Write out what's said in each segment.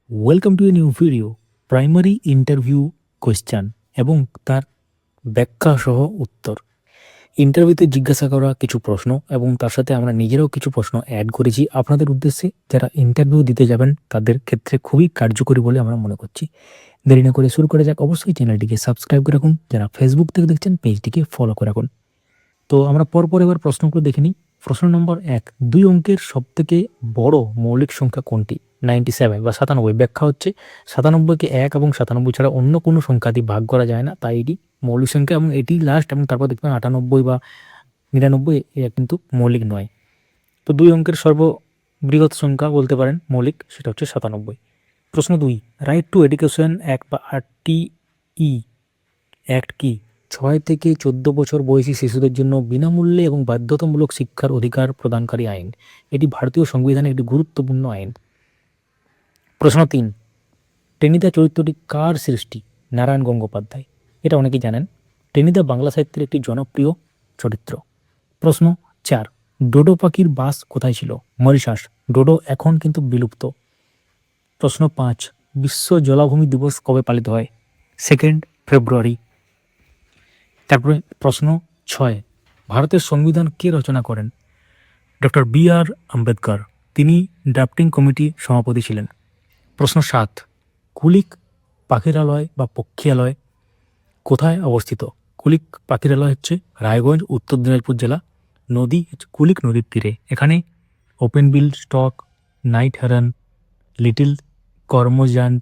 Welcome to a new video. Primary interview question এবং তার ব্যাখ্যা সহ উত্তর। ইন্টারভিউতে জিজ্ঞাসা করা কিছু প্রশ্ন এবং তার সাথে আমরা নিজেরাও কিছু প্রশ্ন অ্যাড করেছি আপনাদের উদ্দেশ্যে, যারা ইন্টারভিউ দিতে যাবেন তাদের ক্ষেত্রে খুবই কার্যকরী বলে আমরা মনে করছি। দেরি না করে শুরু করে যাক। অবশ্যই চ্যানেলটিকে সাবস্ক্রাইব করে রাখুন, যারা ফেসবুক থেকে দেখছেন পেজটিকে ফলো করে রাখুন। তো আমরা পরপর এবার প্রশ্নগুলো দেখে নিই। প্রশ্ন নম্বর 1, 2 অঙ্কের সবথেকে বড় মৌলিক সংখ্যা কোনটি? 97 বা 97। ব্যাখ্যা হচ্ছে 97কে 1 এবং 97 ছাড়া অন্য কোনো সংখ্যা দিয়ে ভাগ করা যায় না, তাই এটি মৌলিক সংখ্যা এবং এটি লাস্ট, এবং তারপর দেখবেন 98 বা 99 এটা কিন্তু মৌলিক নয়। তো 2 অঙ্কের সর্ববৃহৎ সংখ্যা বলতে পারেন মৌলিক, সেটা হচ্ছে 97। প্রশ্ন 2, রাইট টু এডুকেশন অ্যাক্ট বা RTE অ্যাক্ট কি? 6 থেকে 14 বছর বয়সী শিশুদের জন্য বিনামূল্যে এবং বাধ্যতামূলক শিক্ষার অধিকার প্রদানকারী আইন। এটি ভারতীয় সংবিধানের একটি গুরুত্বপূর্ণ আইন। প্রশ্ন 3, টেনিদা চরিত্রটি কার সৃষ্টি? নারায়ণ গঙ্গোপাধ্যায়। এটা অনেকেই জানেন। টেনিদা বাংলা সাহিত্যের একটি জনপ্রিয় চরিত্র। প্রশ্ন 4, ডোডো পাখির বাস কোথায় ছিল? মরিশাস। ডোডো এখন কিন্তু বিলুপ্ত। প্রশ্ন 5, বিশ্ব জলাভূমি দিবস কবে পালিত হয়? 2 ফেব্রুয়ারি। তারপরে প্রশ্ন 6, ভারতের সংবিধান কে রচনা করেন? Doctor BR Ambedkar. তিনি ড্রাফটিং কমিটি সভাপতি ছিলেন। প্রশ্ন 7, কুলিক পাখিরালয় বা পক্ষীয়ালয় কোথায় অবস্থিত? কুলিক পাখিরালয় হচ্ছে রায়গঞ্জ, উত্তর দিনাজপুর জেলা। নদী হচ্ছে কুলিক নদীর তীরে। এখানে open bill stork, night heron, little cormorant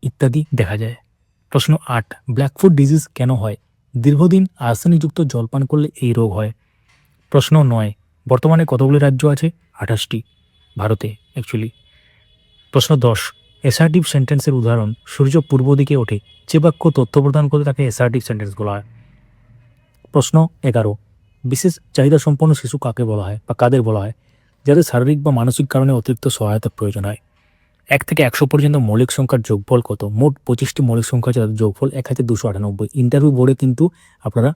ইত্যাদি দেখা যায়। প্রশ্ন 8, ব্ল্যাকফুট ডিজিজ কেন হয়? দীর্ঘদিন আর্সেনিকযুক্ত জলপান করলে এই রোগ হয়। প্রশ্ন 9, বর্তমানে কতগুলি রাজ্য আছে? 28টি ভারতে অ্যাকচুয়ালি। প্রশ্ন 10, অ্যাসার্টিভ সেন্টেন্সের উদাহরণ। সূর্য পূর্ব দিকে ওঠে। যে বাক্য তথ্য প্রদান করে তাকে অ্যাসার্টিভ সেন্টেন্স বলা হয়। প্রশ্ন 11, বিশেষ চাহিদা সম্পন্ন শিশু কাকে বলা হয় বা কাদের বলা হয়? যাদের শারীরিক বা মানসিক কারণে অতিরিক্ত সহায়তার প্রয়োজন হয়। 1 থেকে 100 পর্যন্ত মৌলিক সংখ্যার যোগফল কত? মোট 25টি মৌলিক সংখ্যা আছে, তাদের যোগফল 1298। ইন্টারভিউ বোর্ডে কিন্তু আপনারা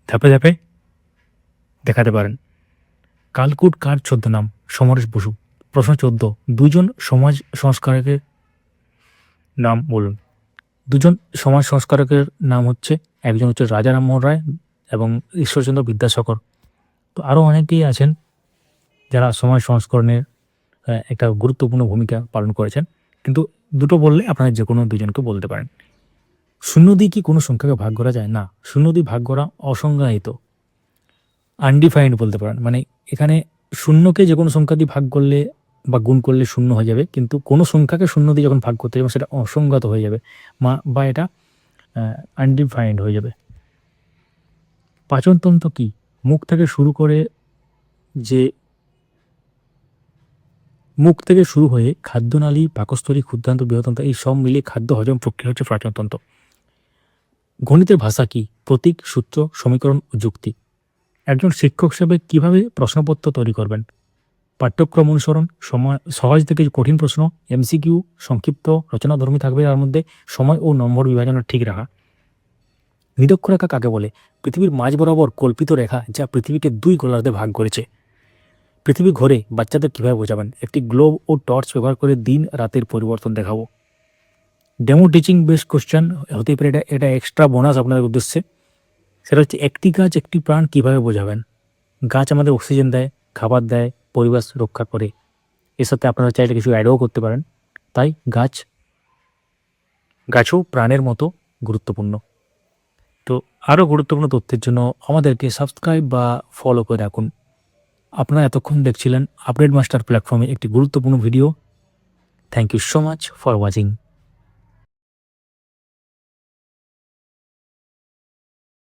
ধাপে ধাপে দেখাতে পারেন। কালকুট কার ছদ্মনাম? সমরেশ বসু। প্রশ্ন 14, দুজন সমাজ সংস্কারকের নাম বলুন। দুজন সমাজ সংস্কারকের নাম হচ্ছে, একজন হচ্ছে রাজা রামমোহন রায় এবং ঈশ্বরচন্দ্র বিদ্যাসাগর। তো আরও অনেকেই আছেন যারা সমাজ সংস্করণের একটা গুরুত্বপূর্ণ ভূমিকা পালন করেছেন, কিন্তু দুটো বললে আপনারা যে কোনো দুজনকে বলতে পারেন। শূন্য দিয়ে কি কোনো সংখ্যাকে ভাগ করা যায়? না, শূন্য দিয়ে ভাগ করা অসংজ্ঞায়িত, আনডিফাইন্ড বলতে পারেন। মানে এখানে শূন্যকে যে কোনো সংখ্যা দিয়ে ভাগ করলে বা গুণ করলে শূন্য হয়ে যাবে, কিন্তু কোনো সংখ্যাকে শূন্য দিয়ে যখন ভাগ করতে যাবে সেটা অসংজ্ঞাত হয়ে যাবে বা এটা আনডিফাইন্ড হয়ে যাবে। পাচনতন্ত্র কি? মুখ থেকে শুরু হয়ে খাদ্যনালী, পাকস্থলী, ক্ষুদ্রান্ত, বৃহত্তন্ত্র, এই সব মিলিয়ে খাদ্য হজম প্রক্রিয়া হচ্ছে পাচনতন্ত্র। গণিতের ভাষা কি? প্রতীক, সূত্র, সমীকরণ ও যুক্তি। একজন শিক্ষক হিসেবে কিভাবে প্রশ্নপত্র তৈরি করবেন? পাঠ্যক্রম অনুসরণ, সহজ থেকে কঠিন প্রশ্ন, MCQ, সংক্ষিপ্ত, রচনাধর্মী থাকবে, তার মধ্যে সময় ও নম্বর বিভাজনের ঠিক রাখা। নিরক্ষরেখা কাকে বলে? পৃথিবীর মাঝ বরাবর কল্পিত রেখা যা পৃথিবীকে 2 গোলার্ধে ভাগ করেছে। পৃথিবী ঘোরে বাচ্চাদের কীভাবে বোঝাবেন? একটি গ্লোব ও টর্চ ব্যবহার করে দিন রাতের পরিবর্তন দেখাবো। ডেমো টিচিং বেস কোশ্চেন হতে পারে, এটা এক্সট্রা বোনাস আপনাদের উদ্দেশ্যে। সেটা হচ্ছে, একটি গাছ একটি প্রাণ কীভাবে বোঝাবেন? গাছ আমাদের অক্সিজেন দেয়, খাবার দেয়, পরিবেশ রক্ষা করে। এর সাথে আপনারা চাইলে কিছু অ্যাডও করতে পারেন। তাই গাছও প্রাণের মতো গুরুত্বপূর্ণ। তো আরও গুরুত্বপূর্ণ তথ্যের জন্য আমাদেরকে সাবস্ক্রাইব বা ফলো করে রাখুন। আপনারা এতক্ষণ দেখছিলেন আপডেট মাস্টার প্ল্যাটফর্মে একটি গুরুত্বপূর্ণ video. Thank you so much for watching.